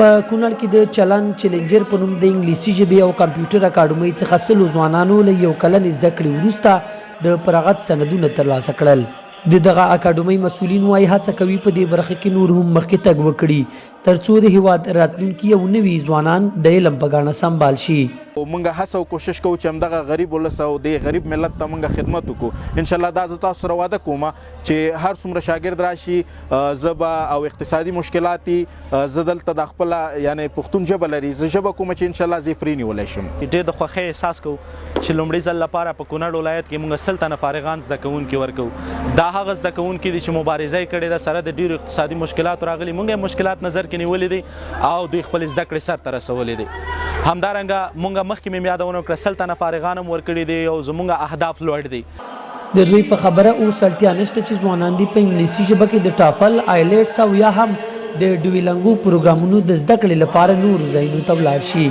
په کونړ کې د چلن چیلنجر په نوم د انګلیسي ژبې او کمپیوټر اکاډمۍ څخه سلو ځوانانو له یو کلن زده کړې وروسته د فراغت سندونه ترلاسه کړل. د دغه اکاډمۍ مسؤلین وايي هڅه کوي په دې برخه کې نور هم مخکې تګ وکړي ترڅو د هیواد راتلونکي یو نوي ځوانان د علم په ګاڼه سمبال شي. مونږ هڅه او کوشش کوو چې همدغه غریب ولس او د غریب ملت ته مونږ خدمت وکړو. انشاءالله دا زه تاسو سره وعده کوم چې هر څومره شاګرد راشي زه به او اقتصادي مشکلات زه دلته د خپله یعنی پښتون ژبه لري زه ژبه کوم چې انشاءالله زه فري نیولی شم. ډېر د خوښۍ احساس کوو چې لومړي ځل لپاره په کونړ ولایت کې مونږ 100 تنه فارغان زده کوونکي ورکوو. دا هغه زده کوونکي دي چې مبارزه یې کړې ده سره د ډېرو اقتصادي مشکلاتو راغلي. مونږ یې مشکلات نظر کې نیولي دي او دوی خپل زده کړې سر ته رسولي دي. همدارنګه مونږ مخکې مې یادونه وکړه 100 تنه فارغان هم ورکړي دي او زمونږ اهداف لوړ دي. د دوی په خبره اوس اړتیا نشته چې ځوانان دي په انګلیسي ژبه کې د ټافل آیلټس او یا هم د ډویلنګو پروګرامونو د زده کړې لپاره نورو ځایونو ته ولاړ شي.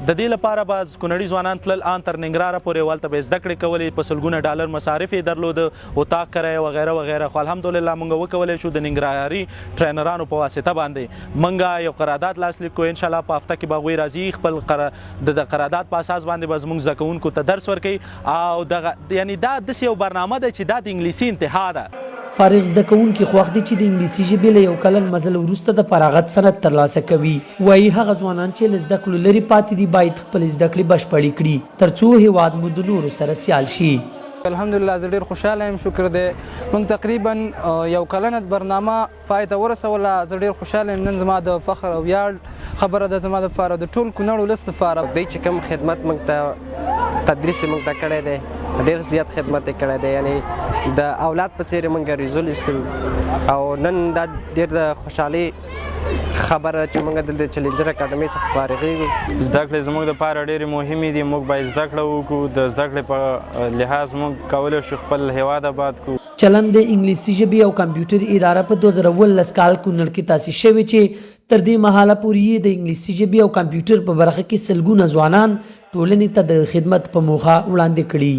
د دې لپاره به کونړي ځوانان تلل ان تر ننګرهاره پورې هلته به زده کړې کولې په سلګونه ډالر مصارف یې درلوده اتاق کرایه وغیره وغیره. خو الحمدلله موږ وکولی شو د ننګرهاري ټرینرانو په واسطه باندې موږ یو قرارداد لاسلیک کړو. انشاءالله په هفته کې به هغوی راځي خپل د قرارداد په اساس باندې به زموږ زده کوونکو ته درس ورکوي او دغه یعنی دا داسې یو برنامه ده چې دا د انګلیسي انتها ده. فارغ زده کوونکي خوښ دي چې د انګلیسي ژبې له یو کلن مزل وروسته د فراغت سند ترلاسه کوي. وایي هغه ځوانان چې له زده کړو لرې پاتې دي باید خپل زده کړې بشپړې کړي ترڅو هیواد مو د نورو سره سیال شي. الحمدلله زه ډېر خوشحاله یم. شکر دی موږ تقریبا یو کلنه برنامه پای ته ورسوله. زه ډېر خوشحاله یم. نن زما د فخر او ویاړ خبره ده زما دپاره د ټول کونړ ولس دپاره. دوی چې کوم خدمت موږ ته تدریس یې موږ ته کړی دی ډېر زیات خدمت یې کړی دی. یعنی د اولاد په څېر یې موږ ریزول ایستو او نن دا ډېر د خوشحالۍ خبره چې موږ دلته چیلنجر اکاډمۍ څخه فارغېږو. زده کړې زموږ دپاره ډېرې مهمې دي. موږ باید زده کړه وکړو. د زده کړې په لحاظ موږ کولی شو خپل هیواد آباد کړو. چلن د انګلیسي ژبې او کمپیوټر اداره په 2019 کال کونړ کې تاسیس شوې چې تر دې مهاله پورې د انګلیسي ژبې او کمپیوټر په برخه کې سلګونه ځوانان ټولنې ته د خدمت په موخه وړاندې کړي.